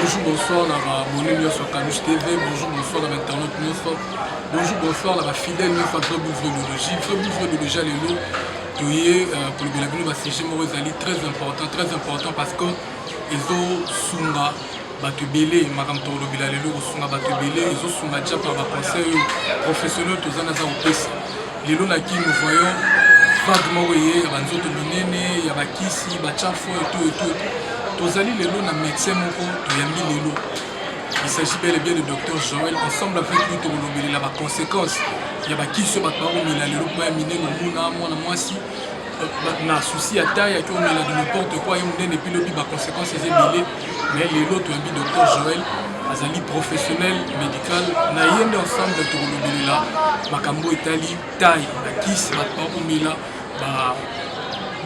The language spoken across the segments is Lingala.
Bonjour, bonsoir, la bonne sur Canouche TV. Bonjour, bonsoir, la internet. Bonjour, bonsoir, la fidèle neuf à Club Ouvre-Biologie. Club Ouvre-Biologie, les lots. Pour le Bélabino, c'est très important parce que ils ont sunga batu belé, madame Toro Bilalelo, sunga batu belé, ils ont sunga déjà par un conseil professionnel, tous en azar au pèse. Les lots là qui nous voyons vaguement, il y a des autres il y a des kissi, des chafo et tout. Tous allés les lots, na médecin moko, tu y a mis les lots. Il s'agit bel et bien de docteur Joël. Ensemble avec lui, tu as la conséquence. Il y a qui se battent par où il a le point miné, moi si. Na souci à taille, qui ont mis de n'importe quoi, et puis le bas conséquence, c'est mêlé. Mais les lots, tu as mis docteur Joël, Azali professionnel, médical. Na yende ensemble, tu as là. Makambo Italie, taille, qui se battent par où il a.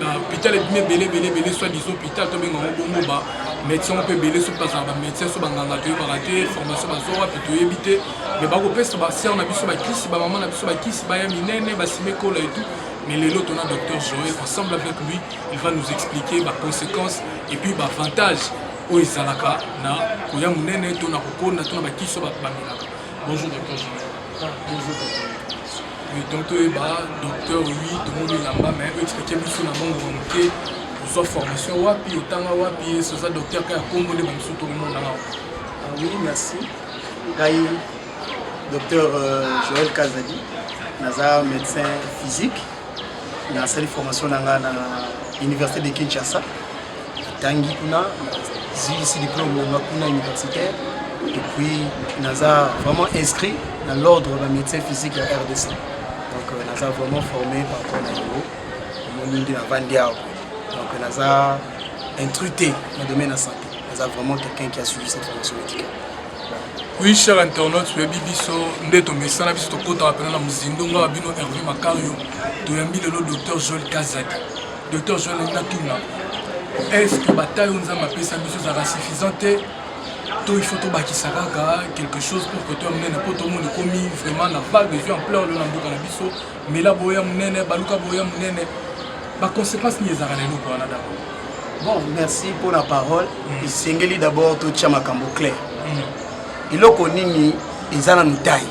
L'hôpital est bien belé, soit disons hôpital, tu as un médecin peut belé sur place, médecin sur banganga, tu as raté, formation bazora, puis tu éviter. Mais bah au peste, si on a vu sur la kiss, bah maman a vu sur la kiss, bah yamine, bah simeko là et tout. Mais les lots, on a docteur Joël, ensemble avec lui, il va nous expliquer les conséquences et puis les avantages. Où est Zalaka, na, koya munene, tu as un na tu as kiss sur banganga. Bonjour docteur Joël. Bonjour docteur. Oui, donc docteur, oui, tout le monde est là-bas, mais expliquez moi sur la banque qui soit formation wapi, autant wapi, c'est ça docteur qui a combo de tout le monde là. Oui, merci. Gaï, docteur Joël Kazadi, naza médecin physique, na salle formation dans l'université de Kinshasa. Tangi kuna, ici diplôme na universitaire, et puis naza vraiment inscrit dans l'ordre de médecin physique de la RDC. Donc, nous avons vraiment formé par rapport à nous. Donc, nous avons intruté dans le domaine de la santé. Nous avons vraiment quelqu'un qui a suivi cette formation médicale. Oui, cher internaute, tu as dit que tu as mis ça, tu as appelé la musique, tu as dit Hervé Makario, tu as mis le docteur Joël Kazadi. Docteur Joël Natuna. Est-ce que la bataille nous a appelé ça suffisante? Il faut quelque chose pour que tu aies n'importe où commis vraiment la vague de vie en pleurs de l'ambour à la biso. Mais là, boya munene, baluka boya munene. La conséquence ni ezara lelo pour Anada. Bon, merci pour la parole. Sengeli d'abord tout chamakambo clair. Il a connu ezana nous taille.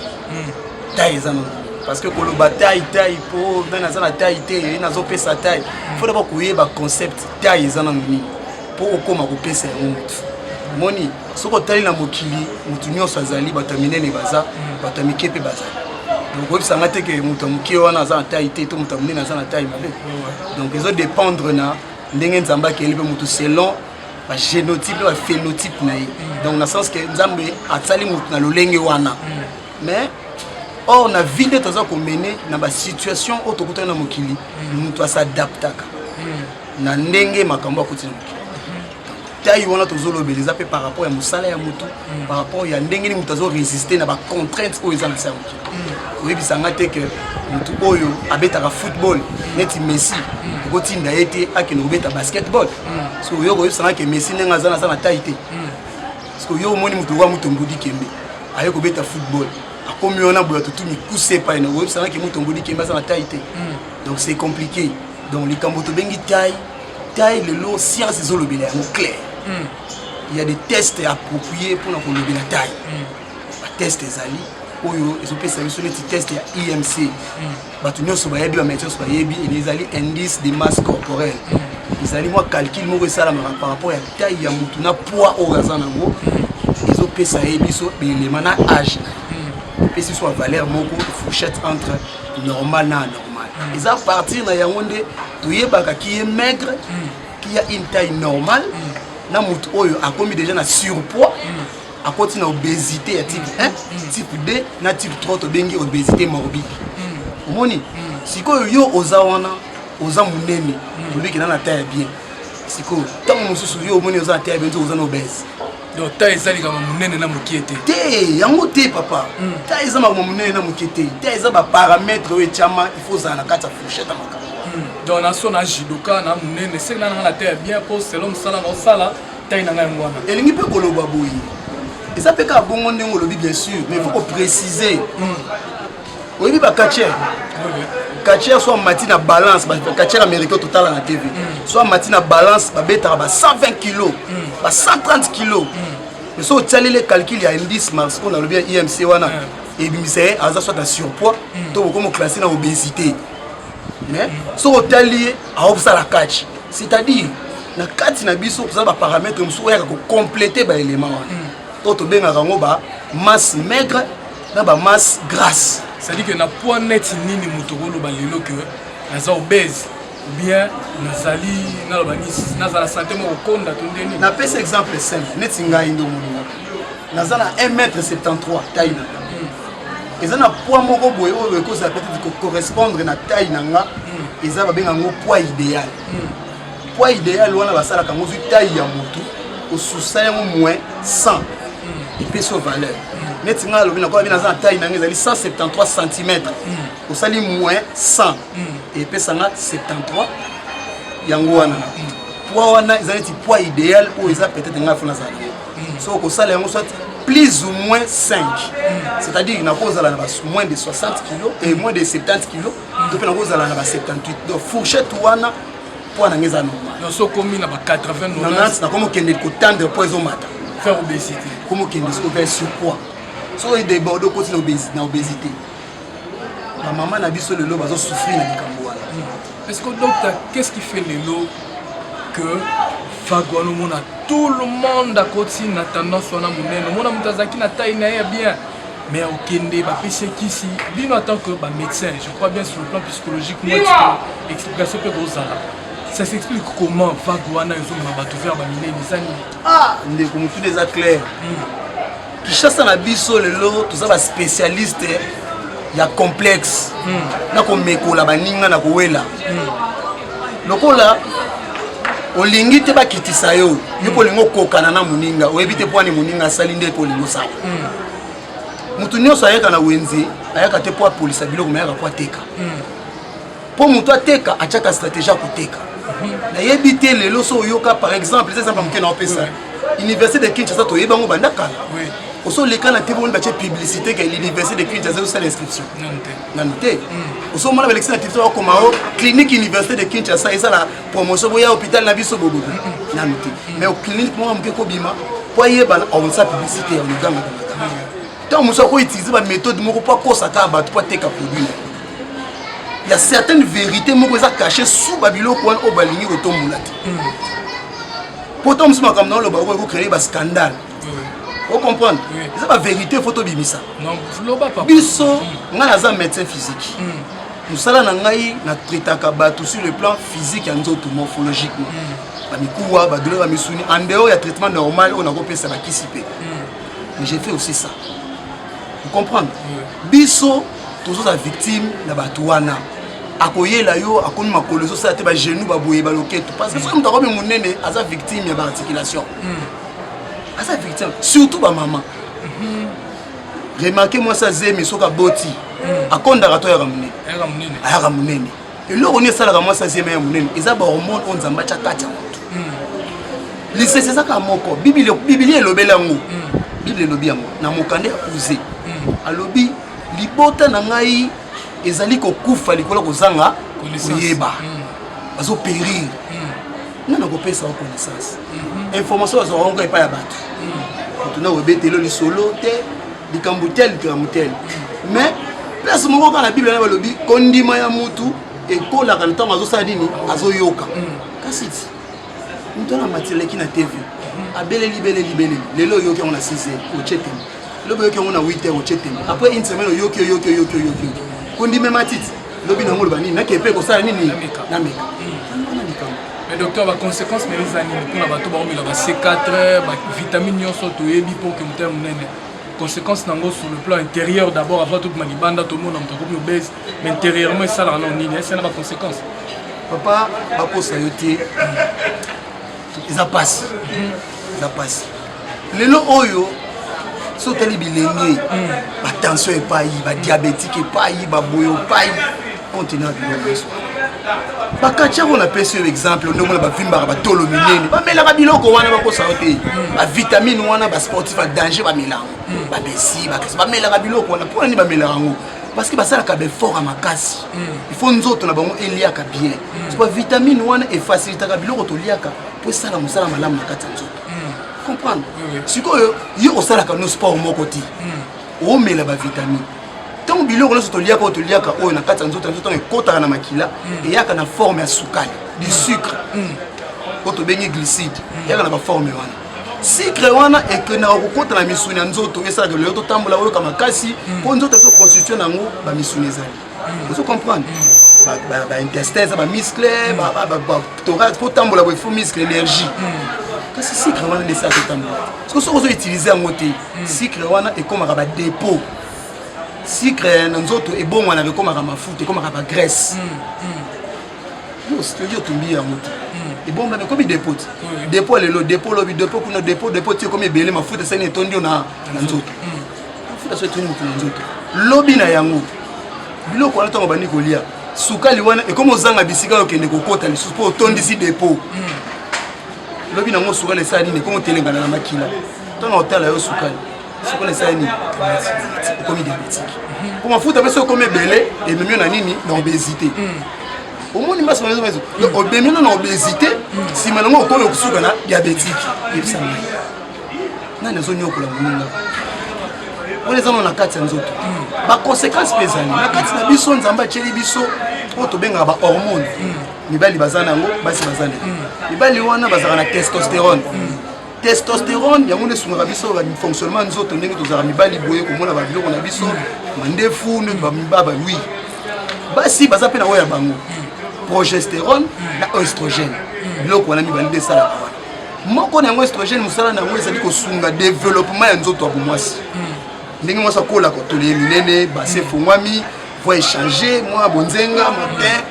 Taille ezana. Parce que pour le bataille taille pour dans la taille té, na zo pesa taille. Il faut d'abord couiller ba concept taille ezana nous. Pour comment ko pesa moni soko tali na mokili mutu nyonso azali batamine ne baza batamike pe baza donc obi sanga te ke mutu muki wana za taille te to mutu munene za na taille mabe donc ils ont dépendre na ndenge nzamba ke libe mutu selon ba génotype ba phénotype na ye donc na sens que nzambe atali mutu na lolenge wana mais or na vide toza ko mener na ba situation autokota na mokili mutu s'adaptaka na ndenge makambo akutina mokili taille wana tozolo beleza pe par rapport à musala ya mutu par rapport ya ndenge ni mutu azo résister na ba contraintes oyo ezana sa mutu oui bisanga te que mutu oyo abetaka football neti Messi kotinda ete akeno beta basketball so yo ko bisanga ke Messi nenga zana sana taille te parce que yo moni mutu wa mutu mbudi kembe ayo ko beta football akomi ona boya tutu mi couser pa ina oui bisanga ke mutu mbudi kembe sana taille te donc c'est compliqué donc les kamboto bengi taille le lot science ezolo bela clair. Il y a des tests appropriés pour la taille. Les tests ezali oyo ezope service les tests ya IMC. Batu nyoso ba yebi ba médecin ba yebi ezali indice de masse corporelle. Ezali moi calcul moko esala par rapport à taille ya mutu na poids oyo zanango. Ezope sa yebi so élément na âge. Et si soit valeur moko fourchette entre normal na anormal. Et à partir na yangonde to yebaka qui est maigre qui a une taille normale. Na mutu oyo akomi déjà na surpoids a continué na obésité ya type 1 type 2 na type 3 to bengi obésité morbide omoni sikoyo yo oza wana oza munene oliki na taille bien sikoyo tango mususu yo omoni oza na taille bien oza na obèse donc taille ezali kama munene na mokiete te yango te papa taille eza makoma munene na mokiete taille eza ba paramètres oyo chama il faut za na kata fourchette makama donc na sona jidoka na munene c'est na na taille bien pour selon sala na sala taille na ngai ngwana elingi pe koloba boyi et ça peut qu'à bon monde on bien sûr mais il faut préciser oui ba catcher soit matina balance ba catcher américain total à la TV soit matina balance ba beta ba 120 kg ba 130 kg mais so tali les calculs ya indice mars on a le bien IMC wana et bimisé aza soit à surpoids to comme classé na obésité mais so tali a obsa la catch c'est-à-dire na kati na biso ça ba paramètres musu ya ko compléter ba élément wana to benga rango ba masse maigre na ba masse grasse. C'est-à-dire que na poids net nini mutokolo ba lelo que naza obèse bien nazali na banis nazala santé mo konda tondeni. Na pese exemple simple net singa indo moninga nazala 1m73 taille na eza na poids moko boye oyo ko ça peut-être correspondre na taille nanga eza ba benga ngo poids idéal. Poids idéal wana basala kango zu taille ya motu au sous-salle moins 100 et puis sur valeur net nga lobi na ko bina za taille nanga ezali 173 cm au sali moins 100 et puis ça nga 73 yango wana poids wana ezali ti poids idéal ou eza peut-être nga fona za so ko sala yango soit plus ou moins 5 c'est-à-dire il n'a pas la moins de 60 kg et moins de 70 kg donc na ko za la 78 donc fourchette wana poids na ngeza normal non so komi na ba 80 90 na comme kende ko tendre poids au matin faire obésité comme kende so faire surpoids so il déborde côté na obésité la maman na biso le lo bazo souffrir na likambo wana. Est-ce que docteur qu'est-ce qui fait le lot que Faguano mona tout le monde à côté na tendance wana munene mona mutazaki na taille na bien mais au kende ba pese kisi bino en tant que ba médecin je crois bien sur le plan psychologique moi explication peut gozala ça s'explique comment Faguana ils ont ba tout faire ba minene nizani ah ndeko mutu déjà clair qui chasse na biso le lot tout ça ba spécialiste ya complexe na ko mekola baninga na kowela lokola olingi te bakitisa yo yo polingo kokana na muninga oyebite poani muninga sali nde polingo sala mutu nyonso ayaka na wenzi ayaka te po apolisa biloko mayaka po ateka po mutu ateka atiaka stratégie ya koteka nayebi te lelo so oyoka par exemple c'est exemple moke na opesa université de Kinshasa toyeba ngo banda kala oso leka na te boni batie publicité ke l'université de Kinshasa osala inscription nanu te oso mona balekisi na titre okoma o clinique université de Kinshasa ezala promotion boya hôpital na biso bobo nanu te mais au clinique mo moke kobima po yeba on sa publicité ya luganga tant muso ko utiliser ba méthode moko po kosaka bato po teka produit il y a certaines vérités moko za cachées sous babiloko wana o balingi kotombola te pourtant muso makamna lo ba ko créer ba scandale. Vous comprenez? C'est la vérité, il faut tout bimisa. Non, je pas. Biso, on a un médecin physique. Nous sommes na traitaka bato sur le plan physique et morphologiquement. Bamikuwa, badole, bamisuni. En dehors, il y a traitement normal, on a repéré ça qui s'y paie. Mais j'ai fait aussi ça. Vous comprenez? Biso, tous les victimes de Batouana. Akoye la yo, akoni makoloso, ça a été genou, babouye, baloketo. Parce que si on a une victime, il y a articulation. Asa victime surtout ba maman remarquez moi ça zemi soka boti akonda rato ya ramunene et là on est ça la moi ça zemi ya munene eza ba hormone on zamba cha kati moto lise c'est ça ka moko bibili elobela ngo bibili elobi yango na mokande ya uze alobi libota na ngai ezali kokufa likolo kozanga koyeba bazo périr nana kopesa wa connaissance information azonga epa ya bato tuna webetelo lisolo te likambutel mais place moko kana bible na balobi kondima ya mutu ekola kana ntango azosala nini azoyoka kasi ti mutona matileki na TV abeleli lelo yoki on a 6h au chetem lobo yoki on a 8h au chetem après une semaine yoki kondima matiti lobi na ngolo bani na kepe ko sala nini na meka. Mais docteur, la conséquence, mais les années, pour la bateau, la C4, vitamines, surtout, et pour que nous ayons conséquences sur le plan intérieur d'abord, avant tout, Manibanda, tout le monde a obèse, mais intérieurement, ça, là, non, c'est la conséquence. Papa, papa, ça y est, ça passe. Les lots oyo, sont les bilingés, la tension est pas, la diabétique est pas, la boyo pas, continue à vivre. Bakacha on appelle sur exemple on a vimba ba tolo minene ba melaka biloko wana ba ko sauter ba vitamine wana ba sportif ba danger ba milango ba besi ba melaka biloko wana pour ni ba melaka ngo parce que ba sala ka be fort à makasi il faut nzoto na bango eliaka bien parce que vitamine wana e faciliter ka biloko to liaka pour sala musala malamu na kati nzoto comprendre sikoyo yo osalaka no sport moko te omela bavitamine ntango biloko nyonso toliaka oyo na kati ya nzoto ekotaka na makila eyaka na forme ya sukali du sucre oyo tobengi glycide eyaka na baforme wana sucre wana ekendaka kokota na misuni ya nzoto esalaka lelo totambola oyoka makasi mpo nzoto ezoconstitue nango bamisuni ezali ozo comprendre baintestin eza bamiscle thorax mpo tambola boye fo miscle énergie kasi sucre wana nde esala totambola parceke soki ozoutilize yango te sucre wana ekomaka badépôt sucre na nzoto ebongwanaka ekomaka mafuta ekomaka bagraisse yo otumbi yango te ebombami ekomi dépôt te dépôt lelo dépôt lobi dépôt kuna dépôt ti ekomi ebele mafuta esali etondi yo na nzoto mafuta so etondi motu na nzoto lobi na yango biloko wana ntango bandi kolia sukali wana ekomi ozanga bisika oyo okende kokota lisusu mpo otondisi dépôt lobi nango sukali esala nini ekomi otelengana na makila ntango otala yo sukali esala nini ekomi diabétique mpo mafuta mpe so ekomi ebele ememi yo na nini na obésité omoni mbasi mazo obemi na obésité nsima nango okomi okusuka na diabétique yebisa ngai nani azonyokola moninga oyo ezano na kati ya nzoto baconséquence mpe ezali na kati na biso nzambe atyeli biso oyo tobengaka bahormone mibali baza nango basi baza nango mibali wana bazalaka na testostérone testostérone yango nde esungaka biso fonctionnement nzoto ndenge tozalaka mibali boye komona babiloko na biso mandefu nde bamibaba wi basi baza mpe na oyo ya bango progestérone na oestrogène biloko wana mibali nde esalaka wana moko na yango oestrogène mosala na yango ezali kosunga développement ya nzoto ya bomwasi ndenge mwasi akolaka toleye minene base efungwami voi échange mwa bonzenga motin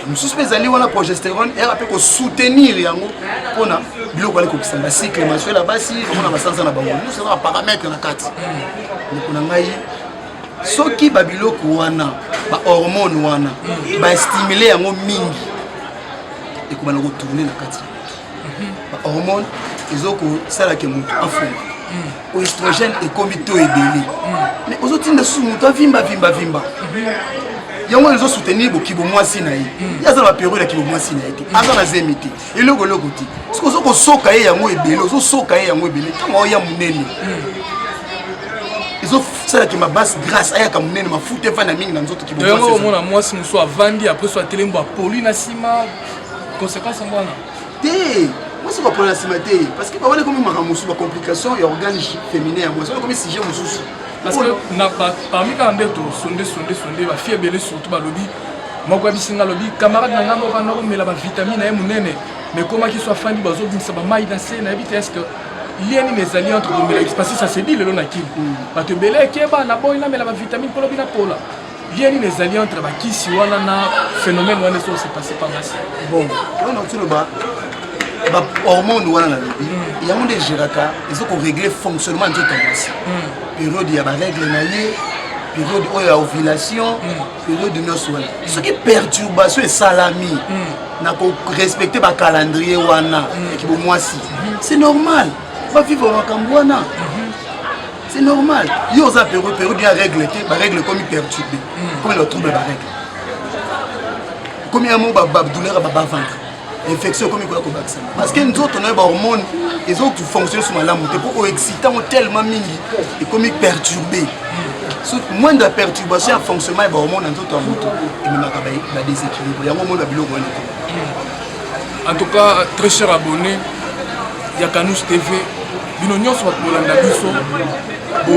mosusu mpe ezali wana progestérone era mpe kosoutenir yango mpona biloko ali kokisa bacycle mensuel ya basi omona basanza na bango nyonso eza baparametre na kati ndeko na ngai soki babiloko wana bahormone wana bastimule yango mingi ekobana kotourne na kati bahormone ezokosalaka moto afunga oestrogène ekomi to ebele mais ozotinda susu moto avimba yango wana ezosoutenir bokibo mwasi na ye ye aza na baperiode ya kibo mwasi na ye te aza na zemi te eloko te soki ozokosoka ye yango ebele ozosoka ye yango ebele ntango oya monene ezosalaki mabase grâce ayaka monene mafuta efana mingi na nzoto kibo yango omona mwasi mosusu avandi apres so atelembo apoli na nsima conséquence yango wana te mwasi kopoli na nsima te parce que bawale komi makambo mosusu bacomplication ya organe féminin ya mwasi wana komi sujet mosusu parce que parmi kaka nde tosonde bafie ebele surtout balobi moko ya bisinga alobi camarade na ngai moko anda komela bavitamine na ye monene mais komaki so afandi bazobimisa bamai na se nayebi te est ce que lia nini ezali entre komela parce que ça se dit lelo na kini bato ebele ekeba na boyi namela bavitamine mpo lobi napola lia nini ezali entre bakisi wana na phénomène wana eso se passe par ngasi bon wana otoloba bahormone wana na lobi yango nde egéraka ezokorégler fonctionnement nzoto ya mwasi période ya barègle na ye période oyo ya ovulation période nyonso wana soki perturbation esalami na korespecte bacalendrier wana ekibo mwasi c'est normal bavivre makambo wana c'est normal yo oza période ya règle te barègle ekomi perturbé komi na trouble barègle komi ya mo badouleur babaventre infection comme quoi parce que nous autres on a hormones ils ont tout fonctionner sur malamu pour excitant tellement mingi et comme perturbé so moins de perturbation fonctionnement des hormones dans tout moto et même ba déséquilibre yango mo na biloko wana en tout cas très cher abonné ya Kanouche TV bino nyonso bakolanda biso bo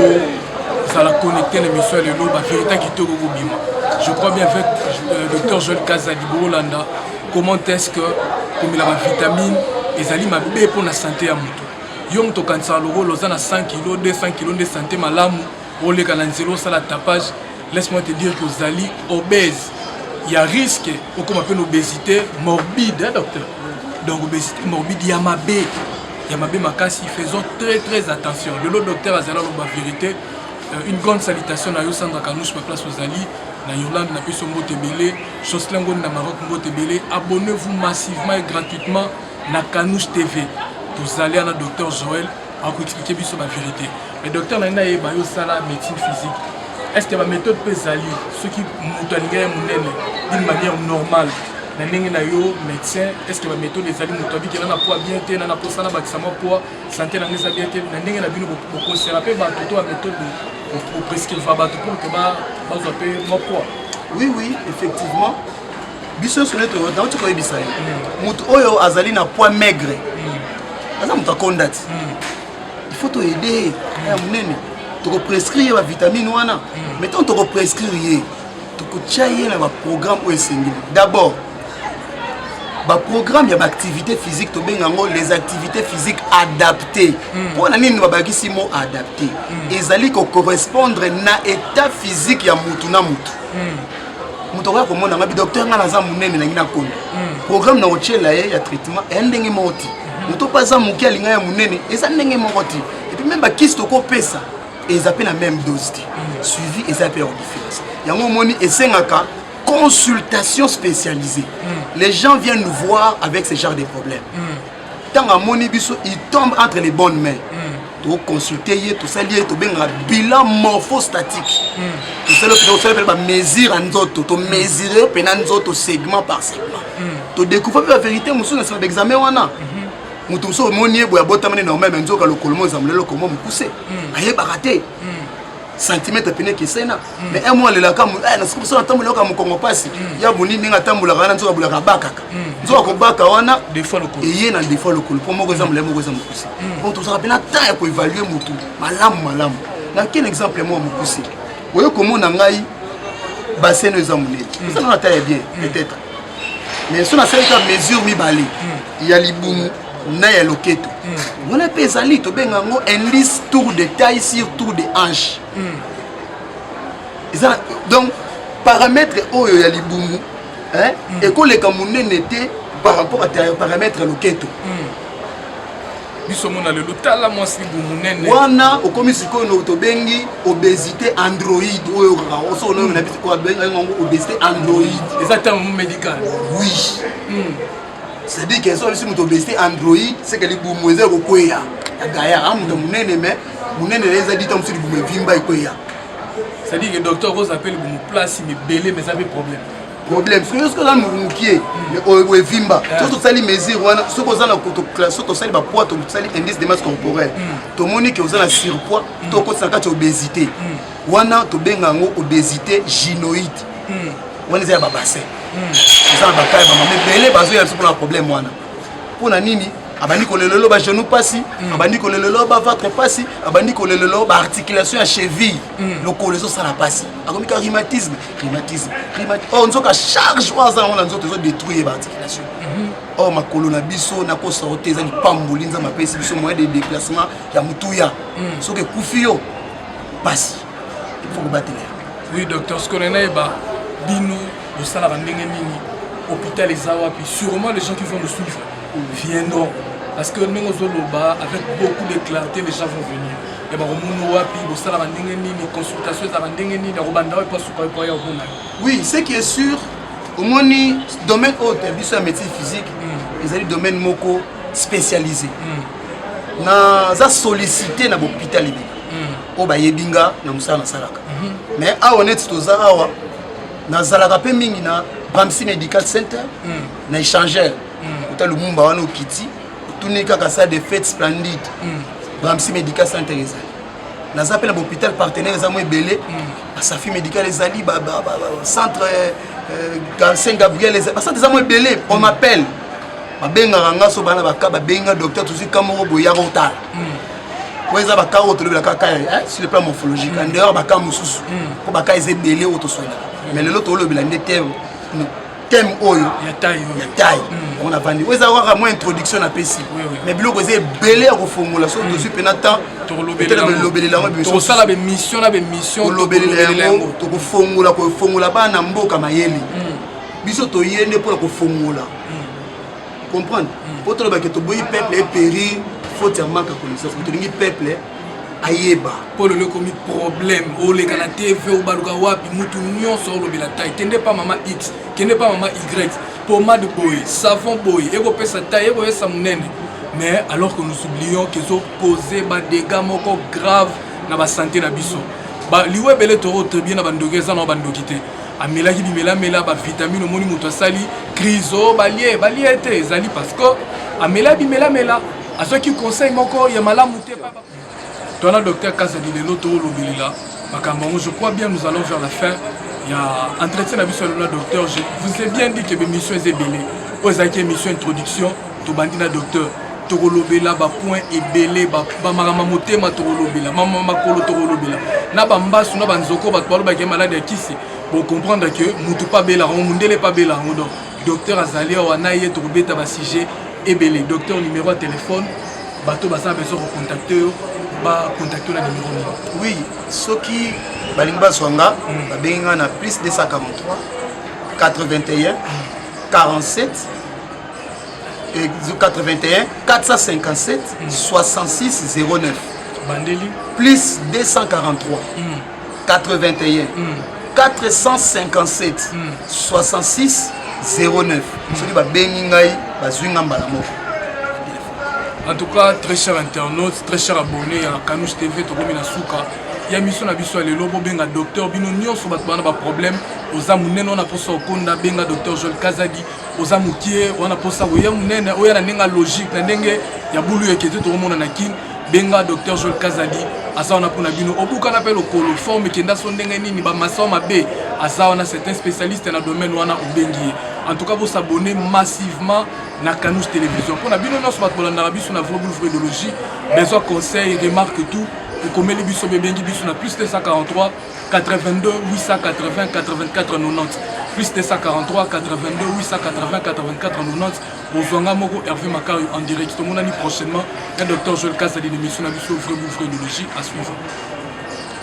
ça la connecter l'émission le lo ba vérité qui te bima je crois bien avec docteur Joël Kazadi Bolanda comment est-ce que comme il a ma vitamine et ali ma bébé pour la santé à moto yo moto kanisa loro loza na 100 kg 200 kg de santé malamu o le kana nzelo sala tapage laisse-moi te dire que Zali obèse il y a risque au comme appelle obésité morbide hein, docteur donc obésité morbide il y a ma bé makasi faisons très attention le docteur azala lo ba vérité une grande salutation à Yosandra Kanouche ma place aux Ali na Yolande na peso mbote belé Jocelyn Ngoni na Maroc mbote belé abonnez-vous massivement et gratuitement na Kanouche TV vous allez à la docteur Joël à vous expliquer bien sur la vérité mais docteur na ye ba yo sala médecine physique est-ce que ma méthode peut Zali ceux qui mutaningé munene d'une manière normale na ndenge na yo médecin est-ce que ba méthode ezali moto abiki na poids bien te na posa na bakisama poids santé na ngeza bien te na ndenge na bino bokosela pe bato to ba méthode pour prescrire bato pour que bazwa pe mo poids. Oui, effectivement. Biso sonete dans tu koy bisay. Moto oyo azali na poids maigre. Aza moto akondati. Il faut te aider. Ya munene. Tu ko prescrire ba vitamine wana. Mettons tu ko prescrire tu ko tchaye na ba programme o esengeli. D'abord ba programme ya ba activité physique to bengango les activités physiques adaptées. Pour na nini ba bakisi mo adapté. Ezali ko correspondre na état physique ya mutu na mutu. Mutu ko komona ngabi docteur ngana za munene na ngina kondo. Programme na ochela ya traitement endenge moti. Mutu pa za muki alinga ya munene eza ndenge moti. Et puis même ba kisto ko pesa eza pe na même dose. Suivi eza pe en différence. Yango moni esengaka consultation spécialisée. Les gens viennent nous voir avec ce genre de problèmes. Tant à moni biso, il tombe entre les bonnes mains. Tu consulter, tout ça lié, tu as un bilan morphostatique. Tout ça, tu mesure en autres, tu mesurer pendant segment par segment. Tu découvres la vérité, tu as un examen. Tu as un moni, tu as un normal, tu as un colombo, tu as un poussé. Tu as raté. Centimètre pene qui c'est là mais un mois le la comme na sikuso tambola comme Congo passe ya boni ninga tambola kana nzoka bula kabaka nzoka ko baka wana des fois le coup et na des fois le coup pour moi exemple le mo kusi on tout ça pena temps pour évaluer mutu malamu na quel exemple moi mo kusi oyo komona ngai bassin nos amulé ça na taille bien peut-être mais sur la seule mesure mi balé il y a libumu na ya loketo on a pesali to bengango indice tour de taille sur tour de hanche. Donc paramètre oyo ya libumu hein et que les kamunene était par rapport à paramètre loketo biso mona le tala moi si bumunene wana okomi siko no to bengi obésité android oyo ka oso no na biso ko benga ngo obésité android exactement médical oui c'est-à-dire que si vous obésité android c'est que les boumoués au koya gaya amuto munene mais munene les adits comme si vous me vimba koya c'est-à-dire que docteur Rose appelle vous place mais belé mais ça fait problème ce que là nous qui est au vimba surtout ça les mesures wana ce que ça na classe surtout ça ba poids tout ça indice de masse corporelle to moni que vous avez surpoids to ko ça ka obésité wana to benga ngo obésité gynoïde wana c'est ba bassin ça ba kai ba mais belé bazo ya pour un problème wana pour na nini abandi ko lelo ba genou passi abandi ko lelo ba ventre passi abandi ko lelo ba articulation à cheville le colezo ça la passi akomi ka rhumatisme oh nzoka charge waza on nzoto zo détruire ba articulation oh makolo na biso na ko sortir za lipamboli nza mapesi biso moyen de déplacement ya mutuya soke kufio passi il faut battre oui docteur ce qu'on a ba bino de ça la ndenge nini hôpital ezawa puis sûrement les gens qui vont nous suivre viendront parce que nous avec beaucoup de clarté les gens vont venir et oui ce qui est sûr au moni domaine haute biso médecine physique ils ont domaine moko spécialisé na za sollicité na hôpital ibi o ba yebinga na musala salaka mais a honnête to za awa na zalaka pe mingi na Bramsi Medical Center na échangeur uta lumumba wana okiti tunika ka ça de fête splendide Bramsi Medical Center ezali na zappel l'hôpital partenaire ezamo ebele Safi Medical ezali ba centre Saint Gabriel ezali centre ezamo ebele on m'appelle ba benga ranga so bana baka ba benga docteur tuzi kamoro boya rota weza baka otolo la kaka sur le plan morphologique en dehors baka mususu ko baka ezebele otosola mais le lot olobela ndete thème oyo ya taille on a vendu weza waka moins introduction na pesi mais biloko eze belé ko fongola so dessus penata to lobelela to sala be mission na be mission lobelela to ko fongola bana mboka mayele biso to yende pour ko fongola comprendre pour to ba ke to boyi peuple et périr faut te manque connaissance to ngi peuple ayeba pour le commis problème o le kana TV o baluka wapi mutu nyonso o lobela taille tende pas maman X kende pas maman Y pommade boy savon boy eko pesa taille eko esa munene mais alors que nous oublions qu'ils ont causé ba dégâts moko grave na ba santé na biso ba liwe bele to très bien na bandogeza na bandokité amelaki bimela mela ba vitamine moni mutu asali crise balie te ezali parce que amela bimela à ceux qui conseillent moko ya malamu te papa tona docteur Kazadi lelo to lobelila makambo je crois bien nous allons vers la fin il y a entretien na biso le docteur je vous ai bien dit que l'émission est belé aux émission introduction to bandina docteur tokolobela ba point ebele ba marama motema tokolobela mama makolo tokolobela na ba mbasu na ba nzoko ba twalo ba ke malade ya kisi pour comprendre que mutu pas bela on mundele pas bela donc docteur azali wana ye tokobeta ba sujet ebele docteur numéro de téléphone bato basa besoin de contacter ba contacter na numéro oui soki balingi baswanga babenga na plus 243 81 47 et 81 457 66 09 Bandeli plus 243 81 457 66 09 soki babengi ngai bazwi nga mbala moko. En tout cas, très chers internautes, très chers abonnés à Kanouche TV, Tokomi Nasuka. Il y a une mission à Bissou Lelo, Benga docteur, Bino Nyon, sur un problème. Aux Amounènes, on a pour ça au Konda, Benga docteur Joel Kazadi. Aux Amoukier, on a pour ça au Yamounène, où il y a une logique, il y a Boulou et qui était tout le monde en Akin. Benga docteur Joel Kazadi. Asa on a pour Nabino. Au bout qu'on appelle au coloforme, qui est dans son dengeni, ni Bamassa, ma B. Asa on a certains spécialistes dans le domaine où on a au Bengi. En tout cas, vous s'abonnez massivement à Kanouche Télévision. Pour la Bino, sur la vraie idéologie, besoin conseils, remarques, tout. Pour qu'on mette les bisous, Bengi, bisous, on a plus de 143, 82, 880, 84, 90. Plus de 143, 82, 880, 84, 90. Pour Zonga Moko, Hervé Makari en direct. Tout le monde a dit prochainement un docteur Joel Kazadi, l'émission, on a vu sur vraie idéologie à suivre.